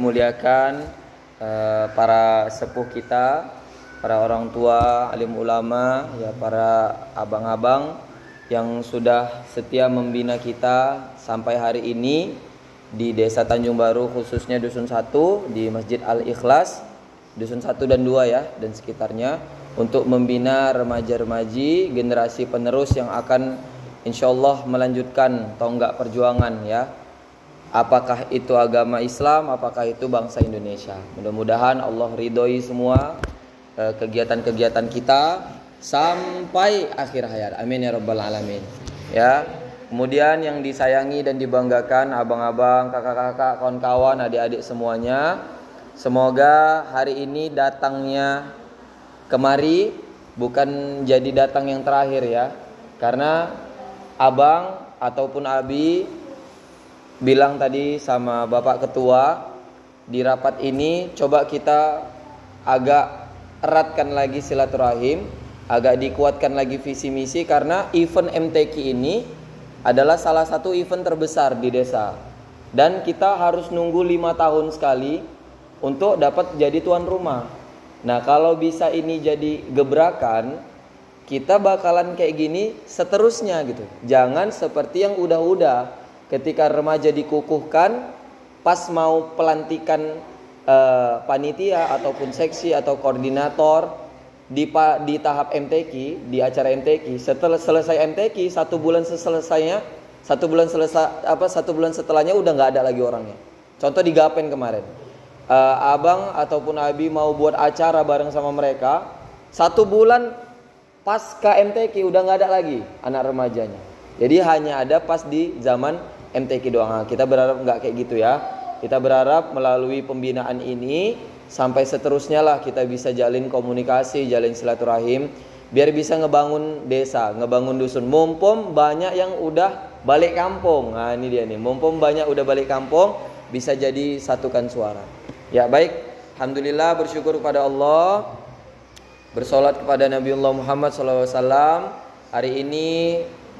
Muliakan para sepuh kita, para orang tua, alim ulama, ya para abang-abang yang sudah setia membina kita sampai hari ini di Desa Tanjung Baru, khususnya Dusun 1 di Masjid Al-Ikhlas, Dusun 1 dan 2 ya, dan sekitarnya, untuk membina remaja-remaji generasi penerus yang akan insyaallah melanjutkan tonggak perjuangan ya. Apakah itu agama Islam, apakah itu bangsa Indonesia. Mudah-mudahan Allah ridhoi semua kegiatan-kegiatan kita sampai akhir hayat. Amin ya rabbal alamin. Ya. Kemudian yang disayangi dan dibanggakan abang-abang, kakak-kakak, kawan-kawan, adik-adik semuanya, semoga hari ini datangnya kemari bukan jadi datang yang terakhir ya. Karena abang ataupun abi bilang tadi sama Bapak Ketua di rapat ini, coba kita agak eratkan lagi silaturahim, agak dikuatkan lagi visi misi, karena event MTQ ini adalah salah satu event terbesar di desa, dan kita harus nunggu 5 tahun sekali untuk dapat jadi tuan rumah. Nah kalau bisa ini jadi gebrakan, kita bakalan kayak gini seterusnya gitu. Jangan seperti yang udah-udah, ketika remaja dikukuhkan, pas mau pelantikan panitia ataupun seksi atau koordinator di tahap MTQ, di acara MTQ, setelah selesai MTQ, satu bulan setelahnya udah nggak ada lagi orangnya. Contoh di Gapen kemarin, abang ataupun abi mau buat acara bareng sama mereka, 1 bulan pasca MTQ udah nggak ada lagi anak remajanya. Jadi hanya ada pas di zaman MTQ doang. Kita berharap nggak kayak gitu ya. Kita berharap melalui pembinaan ini sampai seterusnya lah kita bisa jalin komunikasi, jalin silaturahim, biar bisa ngebangun desa, ngebangun dusun. Mumpung banyak yang udah balik kampung. Nah ini dia nih, mumpung banyak udah balik kampung, bisa jadi satukan suara. Ya baik, alhamdulillah, bersyukur kepada Allah, bersolat kepada Nabiullah Muhammad SAW. Hari ini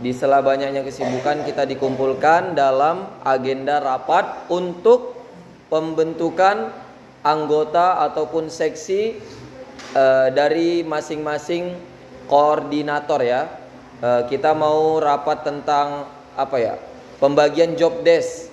di sela banyaknya kesibukan, kita dikumpulkan dalam agenda rapat untuk pembentukan anggota ataupun seksi dari masing-masing koordinator ya. Kita mau rapat tentang apa ya? Pembagian job desk,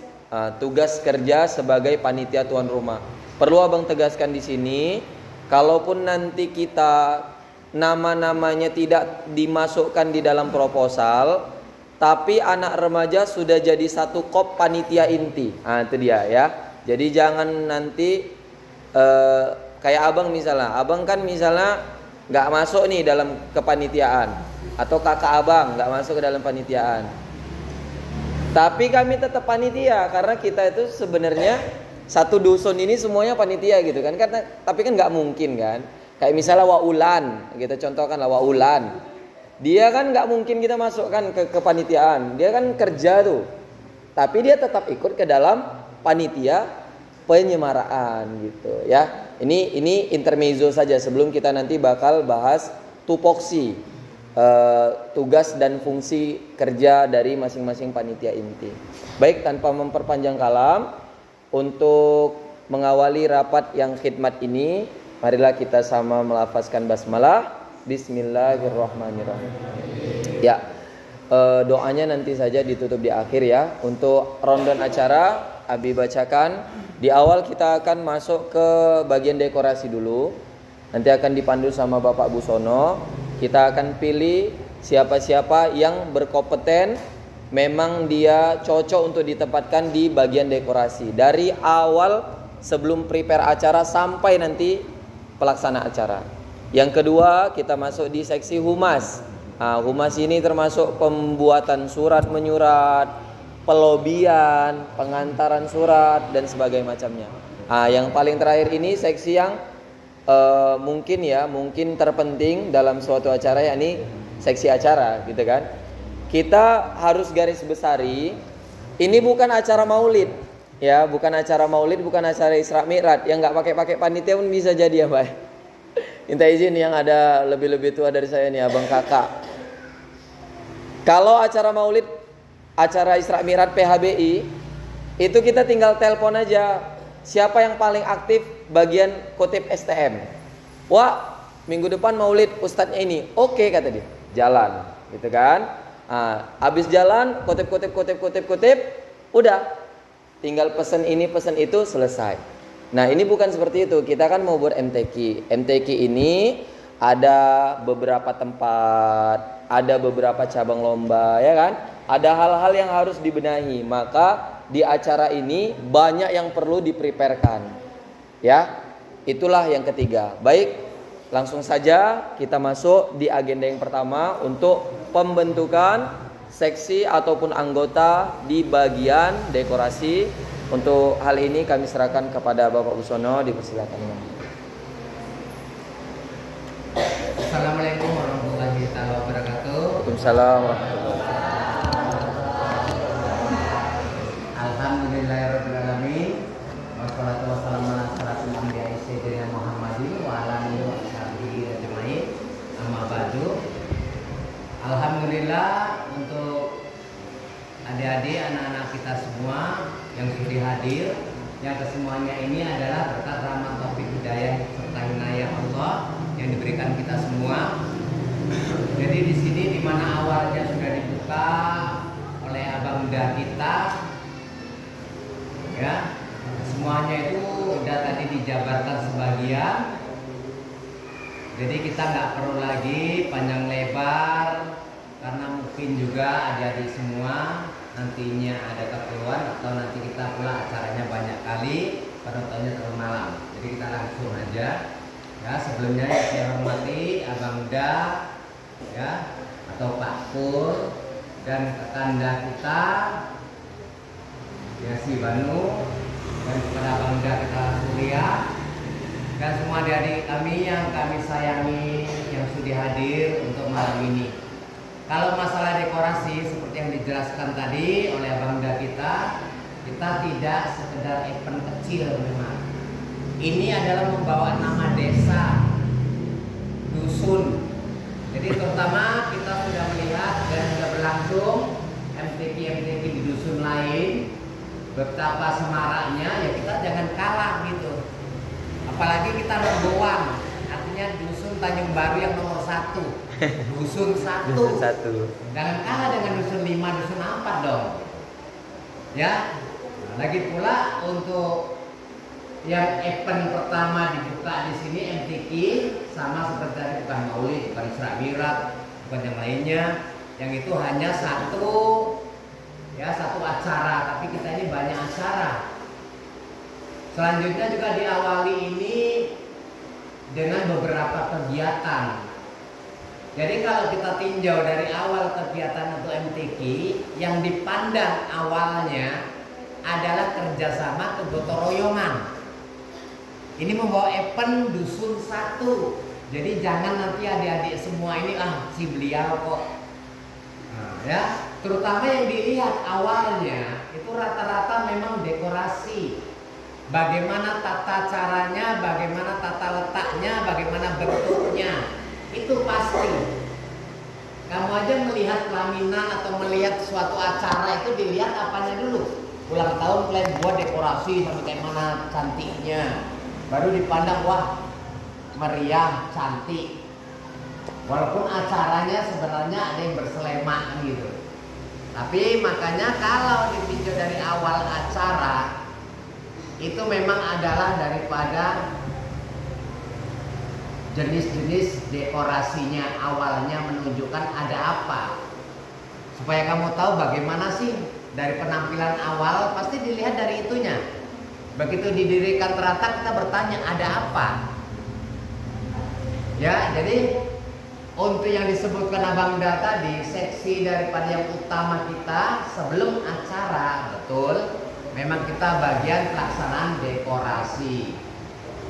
tugas kerja sebagai panitia tuan rumah. Perlu abang tegaskan di sini, kalaupun nanti kita nama-namanya tidak dimasukkan di dalam proposal, tapi anak remaja sudah jadi satu kop panitia inti. Nah itu dia ya. Jadi jangan nanti kayak abang misalnya, abang kan misalnya nggak masuk nih dalam kepanitiaan, atau kakak abang nggak masuk ke dalam panitiaan, tapi kami tetap panitia karena kita itu sebenarnya satu dusun ini semuanya panitia gitu kan. Karena tapi kan nggak mungkin kan. Kayak misalnya Waulan, kita contohkan lah Waulan. Dia kan nggak mungkin kita masukkan ke kepanitiaan. Dia kan kerja tuh. Tapi dia tetap ikut ke dalam panitia penyemaraan gitu ya. Ini intermezzo saja sebelum kita nanti bakal bahas tupoksi, tugas dan fungsi kerja dari masing-masing panitia inti. Baik, tanpa memperpanjang kalam, untuk mengawali rapat yang khidmat ini, marilah kita sama melafazkan basmalah. Bismillahirrahmanirrahim. Ya, doanya nanti saja ditutup di akhir ya. Untuk rundown acara, abi bacakan. Di awal kita akan masuk ke bagian dekorasi dulu. Nanti akan dipandu sama Bapak Busono. Kita akan pilih siapa-siapa yang berkompeten, memang dia cocok untuk ditempatkan di bagian dekorasi. Dari awal sebelum prepare acara sampai nanti pelaksana acara. Yang kedua, kita masuk di seksi humas. Nah, humas ini termasuk pembuatan surat menyurat, pelobian, pengantaran surat dan sebagainya macamnya. Nah, yang paling terakhir ini seksi yang mungkin terpenting dalam suatu acara, yakni seksi acara gitu kan. Kita harus garis besari, ini bukan acara maulid ya, bukan acara maulid, bukan acara Isra Mi'raj yang nggak pakai panitia pun bisa jadi ya Pak. Minta izin yang ada lebih tua dari saya nih, abang kakak. Kalau acara maulid, acara Isra Mi'raj PHBI, itu kita tinggal telepon aja siapa yang paling aktif bagian kotip STM? Wah, minggu depan maulid ustadznya ini. Oke, kata dia. Jalan, gitu kan? Habis jalan, kotip, udah. Tinggal pesen ini, pesen itu, selesai. Nah, ini bukan seperti itu. Kita kan mau buat MTQ. MTQ ini ada beberapa tempat, ada beberapa cabang lomba, ya kan? Ada hal-hal yang harus dibenahi. Maka di acara ini banyak yang perlu dipreparekan. Ya, itulah yang ketiga. Baik, langsung saja kita masuk di agenda yang pertama untuk pembentukan seksi ataupun anggota di bagian dekorasi. Untuk hal ini kami serahkan kepada Bapak Busono, dipersilakan. Assalamualaikum warahmatullahi wabarakatuh. Waalaikumsalam warahmatullahi wabarakatuh. Alhamdulillahirabbil alamin. Wassalatu wassalamu ala asyrafil anbiya'i sayyidina Muhammadin wa ala alihi wa sahbihi ajmain. Amma ba'du. Alhamdulillah untuk adik-adik, anak-anak kita semua yang sudah hadir, yang kesemuanya ini adalah berkat rahmat taufik hidayah serta inayah Allah yang diberikan kita semua. Jadi di sini di mana awalnya sudah dibuka oleh abang muda kita, ya, semuanya itu udah tadi dijabarkan sebagian. Jadi kita nggak perlu lagi panjang lebar, karena mungkin juga adik-adik semua nantinya ada keperluan atau nanti kita pula acaranya banyak kali, penontonnya terlalu malam. Jadi kita langsung aja. Ya, sebelumnya saya hormati abang muda, ya, atau Pak Pur dan kakanda kita, ya, si Banu, dan kepada abang muda kita Surya, dan semua adik-adik kami yang kami sayangi yang sudah hadir untuk malam ini. Kalau masalah dekorasi seperti yang dijelaskan tadi oleh abang muda kita tidak sekedar event kecil memang. Ini adalah membawa nama desa, dusun. Jadi terutama kita sudah melihat dan sudah berlangsung MTQ di dusun lain, betapa semaraknya, ya kita jangan kalah gitu. Apalagi kita number one, artinya dusun Tanjung Baru yang nomor 1, dusun 1. Jangan kalah dengan dusun 5, dusun 4 dong. Ya, lagi pula untuk yang event pertama dibuka di sini MTQ, sama seperti tadi, bukan maulid, bukan Isra Mi'raj, bukan yang lainnya. Yang itu hanya satu acara, tapi kita ini banyak acara. Selanjutnya juga diawali ini dengan beberapa kegiatan. Jadi kalau kita tinjau dari awal kegiatan untuk MTQ, yang dipandang awalnya adalah kerjasama kegotong royongan. Ini membawa event dusun 1. Jadi jangan nanti adik-adik semua ini si beliau kok. Nah, ya, terutama yang dilihat awalnya itu rata-rata memang dekorasi. Bagaimana tata caranya, bagaimana tata letaknya, bagaimana bentuknya, itu pasti. Kamu aja melihat pelaminan atau melihat suatu acara itu dilihat apanya dulu. Ulang tahun kalian buat dekorasi sampai kayak mana cantiknya, baru dipandang wah meriah, cantik. Walaupun acaranya sebenarnya ada yang berselemak gitu. Tapi makanya kalau ditinjau dari awal acara, itu memang adalah daripada jenis-jenis dekorasinya awalnya menunjukkan ada apa. Supaya kamu tahu bagaimana sih dari penampilan awal, pasti dilihat dari itunya. Begitu didirikan teratak kita bertanya ada apa. Ya, jadi untuk yang disebutkan Abang Da tadi, seksi daripada yang utama kita sebelum acara, betul, memang kita bagian pelaksanaan dekorasi.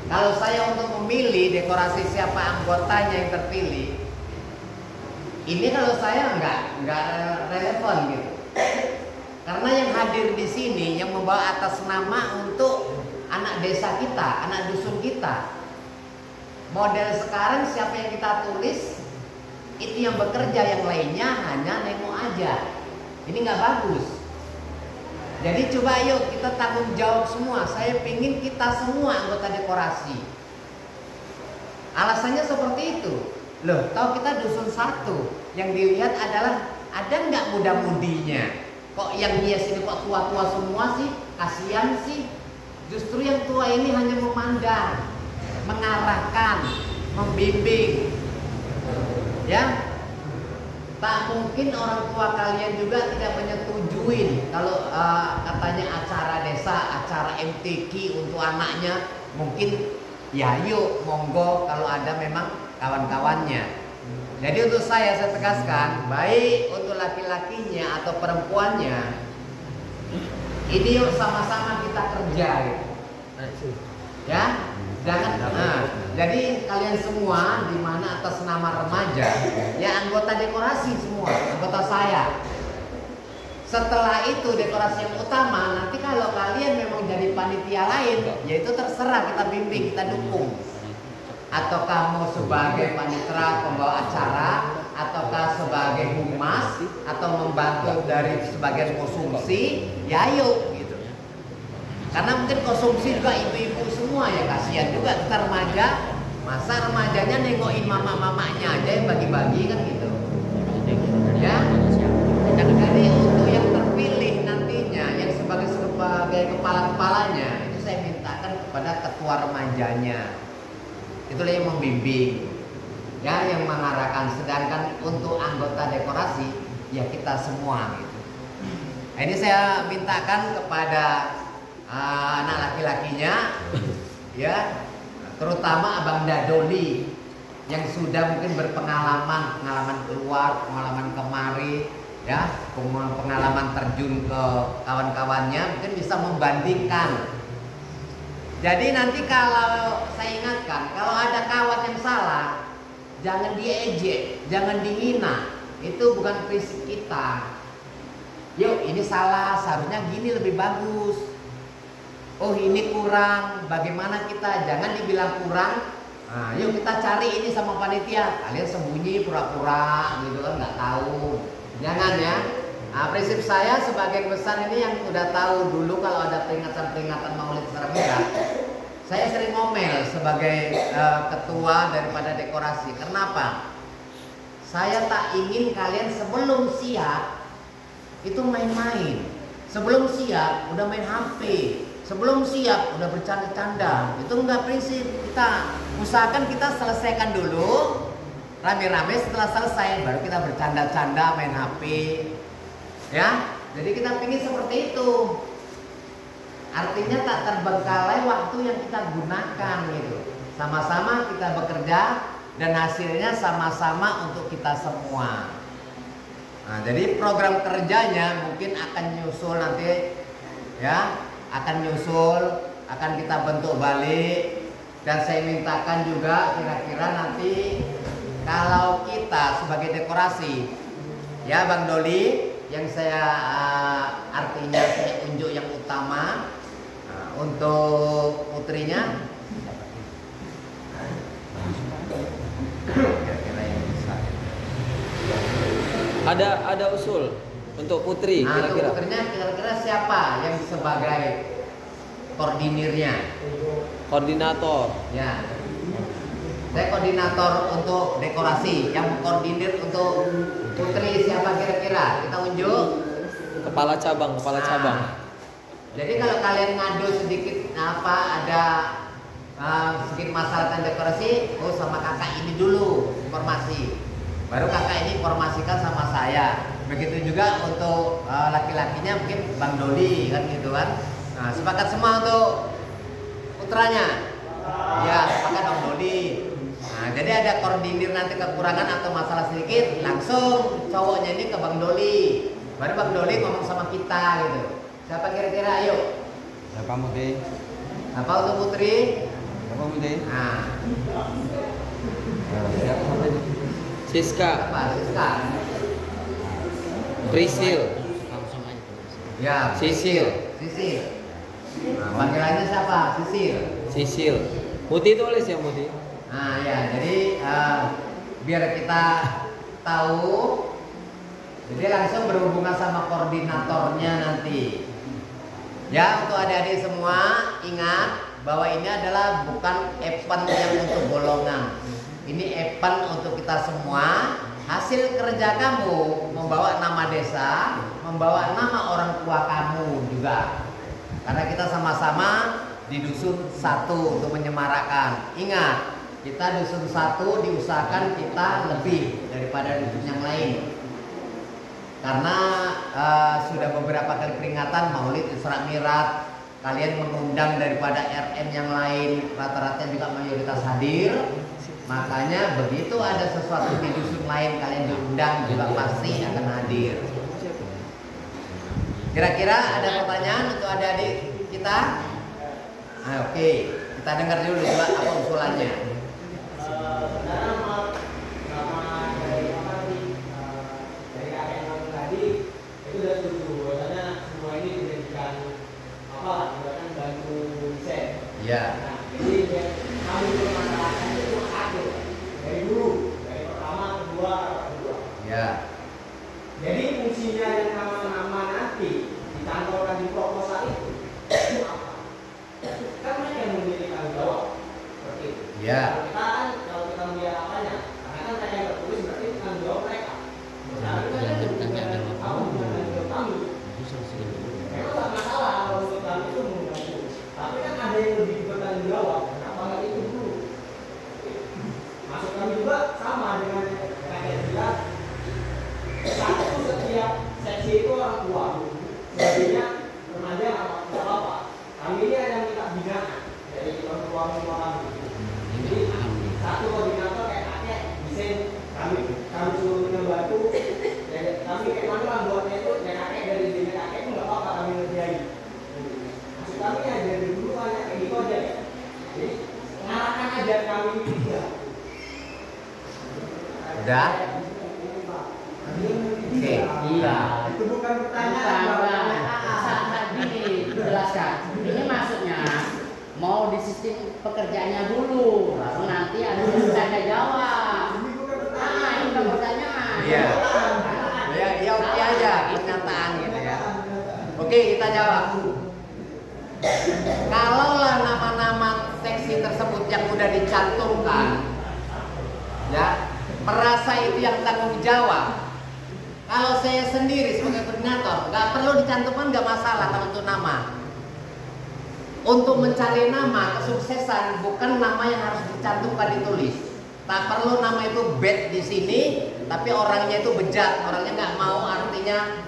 Kalau saya untuk memilih dekorasi siapa anggotanya yang terpilih, ini kalau saya nggak relevan gitu. Karena yang hadir di sini yang membawa atas nama untuk anak desa kita, anak dusun kita. Model sekarang siapa yang kita tulis, itu yang bekerja, yang lainnya hanya nengok aja. Ini nggak bagus. Jadi coba yuk kita tanggung jawab semua. Saya pingin kita semua anggota dekorasi. Alasannya seperti itu. Loh, tahu kita dusun satu, yang dilihat adalah ada nggak muda-mudinya? Kok yang hias ini kok tua-tua semua sih? Kasihan sih. Justru yang tua ini hanya memandang, mengarahkan, membimbing. Ya, tak mungkin orang tua kalian juga tidak menyetujui kalau katanya acara desa, acara MTQ untuk anaknya, mungkin ya yuk monggo kalau ada memang kawan-kawannya. Jadi untuk saya tegaskan, baik untuk laki-lakinya atau perempuannya, ini yuk sama-sama kita kerja gitu. Ya, jangan. Jadi kalian semua di mana atas nama remaja, ya anggota dekorasi semua, anggota saya. Setelah itu dekorasi yang utama, nanti kalau kalian memang jadi panitia lain, ya itu terserah, kita bimbing, kita dukung. Atau kamu sebagai panitera pembawa acara, ataukah sebagai humas, atau membantu dari sebagian konsumsi, ya ayo gitu. Karena mungkin konsumsi juga ibu-ibu semua ya, kasihan juga kita remaja. Masa remajanya nengokin mama-mamanya aja yang bagi-bagi kan gitu. Ya. Jadi untuk yang terpilih nantinya, yang sebagai kepala-kepalanya, itu saya mintakan kepada ketua remajanya. Itulah yang membimbing, ya, yang mengarahkan. Sedangkan untuk anggota dekorasi, ya kita semua gitu. Nah, ini saya mintakan kepada anak laki-lakinya, ya, terutama Abang Dadoli yang sudah mungkin berpengalaman, pengalaman keluar, pengalaman kemari, ya, pengalaman terjun ke kawan-kawannya, mungkin bisa membandingkan. Jadi nanti kalau saya ingatkan, kalau ada kawan yang salah, jangan diejek, jangan dihina. Itu bukan prinsip kita. Yuk, ini salah, seharusnya gini lebih bagus. Oh, ini kurang, bagaimana kita? Jangan dibilang kurang. Nah, yuk kita cari ini sama panitia. Kalian sembunyi pura-pura gitu kan, nggak tahu. Jangan ya. Nah, prinsip saya sebagian besar ini yang udah tahu dulu kalau ada peringatan-peringatan Maulid Secara Merah, saya sering ngomel sebagai ketua daripada dekorasi. Kenapa? Saya tak ingin kalian sebelum siap itu main-main. Sebelum siap udah main HP. Sebelum siap udah bercanda-canda. Itu enggak prinsip. Kita usahakan kita selesaikan dulu rame-rame, setelah selesai baru kita bercanda-canda main HP. Ya, jadi kita pingin seperti itu. Artinya tak terbengkalai waktu yang kita gunakan gitu. Sama-sama kita bekerja dan hasilnya sama-sama untuk kita semua. Nah, jadi program kerjanya mungkin akan nyusul nanti, ya, akan kita bentuk balik. Dan saya mintakan juga kira-kira nanti kalau kita sebagai dekorasi, ya Bang Doli, yang saya artinya saya unjuk yang utama untuk putrinya, kira-kira yang bisa. Ada usul untuk putri kira-kira. Untuk putrinya kira-kira siapa yang sebagai koordinirnya? Koordinator. Ya. Saya koordinator untuk dekorasi, yang koordinir untuk putri siapa kira-kira? Kita unjuk Kepala cabang. Jadi kalau kalian ngadu sedikit ada sedikit masalah tentang dekorasi, oh sama kakak ini dulu informasi. Baru kakak ini informasikan sama saya. Begitu juga untuk laki-lakinya mungkin Bang Doli kan gitu kan. Nah, sepakat semua untuk putranya. Ya, sepakat Bang Doli. Nah, jadi ada koordinir nanti kekurangan atau masalah sedikit, langsung cowoknya ini ke Bang Doli. Baru Bang Doli ngomong sama kita gitu. Siapa kira-kira? Ayo. Siapa Mudi? Apa untuk putri? Siapa Mudi? Nah, Siapa tadi? Siska. apa? Siska. Prisil. Ya, Sisil. Sisil. Nah, panggilannya siapa? Sisil. Sisil. Muti tulis ya Muti. Nah ya, jadi biar kita tahu, jadi langsung berhubungan sama koordinatornya nanti. Ya, untuk adik-adik semua ingat bahwa ini adalah bukan event yang untuk golongan. Ini event untuk kita semua. Hasil kerja kamu membawa nama desa, membawa nama orang tua kamu juga. Karena kita sama-sama di dusun satu untuk menyemarakkan. Ingat, kita dusun satu diusahakan kita lebih daripada dusun yang lain. Karena sudah beberapa kali peringatan Maulid Isra Mi'raj, kalian mengundang daripada RM yang lain, rata-rata juga mayoritas hadir. Makanya begitu ada sesuatu di dusun lain kalian diundang juga pasti akan hadir. Kira-kira ada pertanyaan untuk adik-adik kita? Oke, kita dengar dulu juga apa usulannya. Ya. Nah, jadi kami bermasalahkan itu akhir dari dulu, dari pertama, kedua, kedua. Ya. Jadi fungsinya yang nama-nama nanti dicantolkan di proposal itu apa? Kan mereka yang memiliki tanggung jawab seperti itu. Ya. Kalau kita melihat apanya, karena kan saya yang tertulis berarti tanggung jawab mereka. Nah, itu kan kamu dengan tanggung jawab kami. Memang tak masalah kalau untuk kami itu mengganggu. Tapi kan ada yang lebih bertanggung jawab. Kenapa nggak itu dulu? Maksud kami juga sama dengan kayak bilang satu setiap seksi itu orang tua. Sebagainya remaja nggak apa-apa. Kami ini hanya minta binaan dari orang tua kami. Jadi satu koordinator kayak kakek desain kami suruh ngebantu. Kami kayak mana lah buatnya itu ya kakek dari ide kakek itu nggak apa-apa kami ngerjain. Maksud kami ya dari dulu hanya kayak gitu aja ya. Jadi ngarahkan aja kami ini juga. Udah? Oke. Iya. Itu bukan pertanyaan. Saat tadi dijelaskan. Ini maksudnya mau di sistem pekerjaannya dulu, lalu nanti ada yang tanya jawab. Ini bukan Ini pertanyaan. bukan pertanyaan. Iya. Ya oke aja pernyataan gitu ya. Oke, kita jawab. Kalaulah nama-nama seksi tersebut yang udah dicantumkan, ya merasa itu yang tanggung jawab. Kalau saya sendiri sebagai koordinator, nggak perlu dicantumkan, nggak masalah kalau untuk nama. Untuk mencari nama kesuksesan bukan nama yang harus dicantumkan ditulis. Tak perlu nama itu bad di sini, tapi orangnya itu bejat, orangnya nggak mau, artinya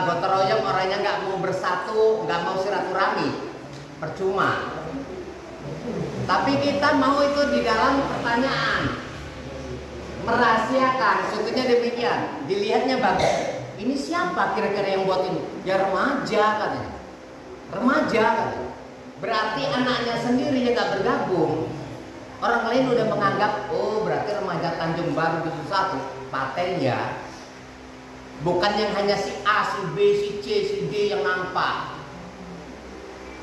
gotong royong, orangnya nggak mau bersatu, nggak mau silaturahmi, percuma. Tapi kita mau itu di dalam pertanyaan, merahasiakan, contohnya demikian, dilihatnya bagus. Ini siapa kira-kira yang buat ini? Ya remaja katanya, remaja katanya. Berarti anaknya sendiri yang nggak bergabung. Orang lain udah menganggap, oh berarti remaja Tanjung Baru Dusun 1 paten ya. Bukan yang hanya si A, si B, si C, si D yang nampak.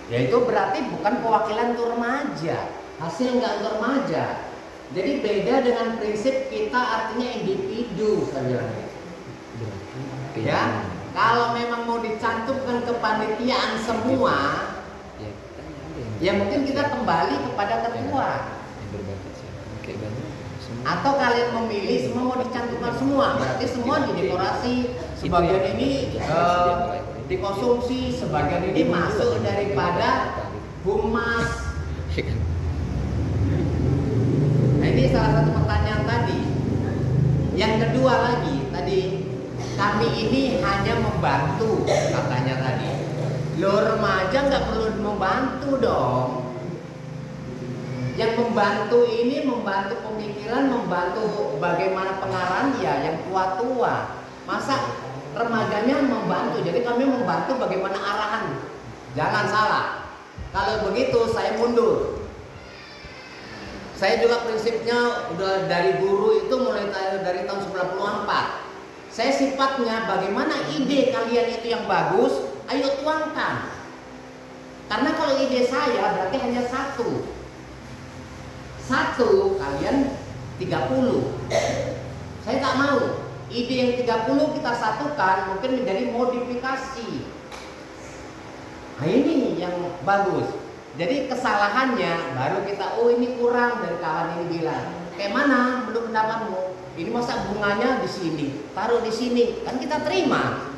Ya itu berarti bukan perwakilan untuk remaja. Hasil nggak untuk remaja. Jadi beda dengan prinsip kita artinya individu saya bilang. Ya, kalau memang mau dicantumkan kepanitiaan semua, ya mungkin kita kembali kepada ketua. Atau kalian memilih semua mau dicantumkan semua, berarti semua didekorasi, sebagian ini dikonsumsi, sebagian ini masuk daripada humas. Nah ini salah satu pertanyaan tadi. Yang kedua lagi tadi, kami ini hanya membantu katanya tadi. Lo remaja nggak perlu membantu dong. Yang membantu ini membantu pemikiran, membantu bagaimana pengarahan ya yang tua-tua. Masa remajanya membantu, jadi kami membantu bagaimana arahan. Jangan salah. Kalau begitu saya mundur. Saya juga prinsipnya udah dari guru itu mulai dari tahun 94. Saya sifatnya bagaimana ide kalian itu yang bagus, ayo tuangkan. Karena kalau ide saya berarti hanya satu, kalian 30. Saya tak mau. Ide yang 30 kita satukan mungkin menjadi modifikasi. Nah ini yang bagus. Jadi kesalahannya baru kita, oh ini kurang dari kawan ini bilang. Kayak mana menurut pendapatmu? Ini masa bunganya di sini, taruh di sini, kan kita terima.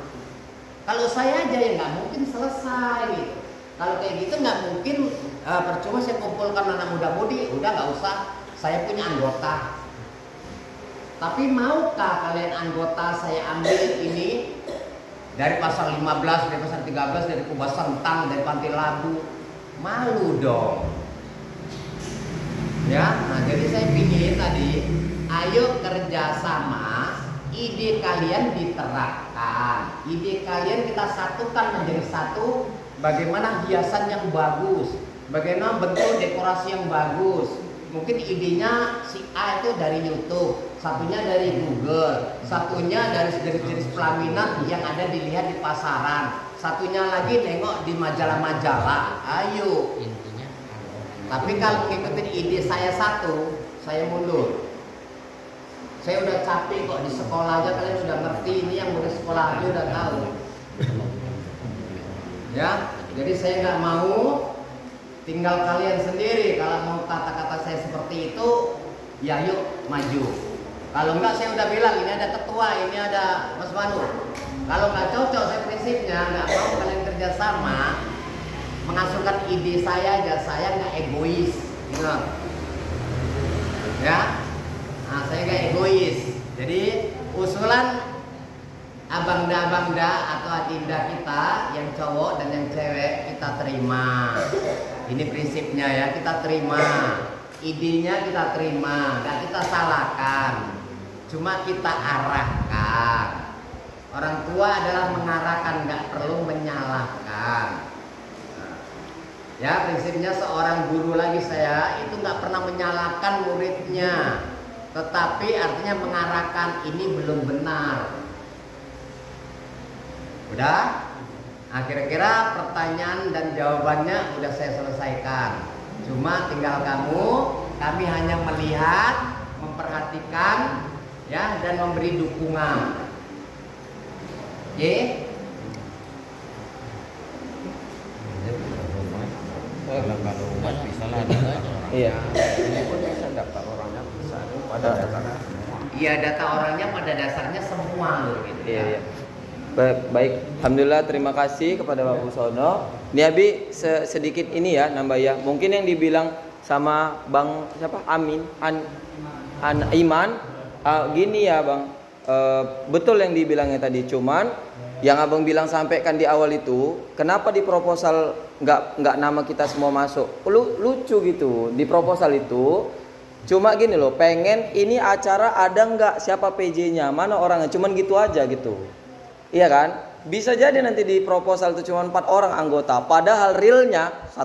Kalau saya aja ya nggak mungkin selesai gitu. Kalau kayak gitu nggak mungkin, percuma saya kumpulkan anak muda-mudi, udah nggak usah, saya punya anggota. Tapi maukah kalian anggota saya ambil ini dari pasal 15, dari pasal 13, dari Kubah Sentang, dari Pantai Labu? Malu dong. Ya, nah jadi saya pingin tadi, ayo kerjasama, ide kalian diterapkan, ide kalian kita satukan menjadi satu. Bagaimana hiasan yang bagus, bagaimana bentuk dekorasi yang bagus. Mungkin idenya si A itu dari YouTube, satunya dari Google, satunya dari jenis-jenis pelaminan yang ada dilihat di pasaran, satunya lagi nengok di majalah-majalah. Ayo. Intinya Tapi kalau ngikutin ide saya satu, saya mundur. Saya udah capek kok di sekolah aja kalian sudah ngerti, ini yang udah sekolah aja udah tahu. Ya, jadi saya nggak mau, tinggal kalian sendiri. Kalau mau kata-kata saya seperti itu, ya yuk maju. Kalau enggak saya udah bilang ini ada ketua, ini ada Mas Manu. Kalau nggak cocok saya prinsipnya nggak mau kalian kerjasama, menghasilkan ide saya aja, saya nggak egois, ingat. Ya, nah saya nggak egois. Jadi usulan abangda atau adinda kita yang cowok dan yang cewek kita terima. Ini prinsipnya ya, kita terima. Idenya kita terima, nggak kita salahkan. Cuma kita arahkan. Orang tua adalah mengarahkan, nggak perlu menyalahkan. Ya, prinsipnya seorang guru lagi saya itu nggak pernah menyalahkan muridnya, tetapi artinya mengarahkan ini belum benar. Udah? Nah, kira-kira pertanyaan dan jawabannya udah saya selesaikan. Cuma tinggal kami hanya melihat, memperhatikan, ya, dan memberi dukungan. Oke? Kalau umat bisa lah dapat orang. Iya. Ini pun bisa dapat orangnya bisa pada dasarnya. Iya, data orangnya pada dasarnya semua loh gitu. Iya, iya. Baik, alhamdulillah, terima kasih kepada Pak Busono. Ini Abi sedikit ini ya nambah ya. Mungkin yang dibilang sama Bang siapa? Amin, Iman, gini ya Bang. Betul yang dibilangnya tadi, cuman yang Abang bilang sampaikan di awal itu, kenapa di proposal nggak nama kita semua masuk? Lucu gitu di proposal itu. Cuma gini loh, pengen ini acara ada nggak siapa PJ-nya, mana orangnya, cuman gitu aja gitu. Iya kan? Bisa jadi nanti di proposal itu cuma 4 orang anggota, padahal realnya 1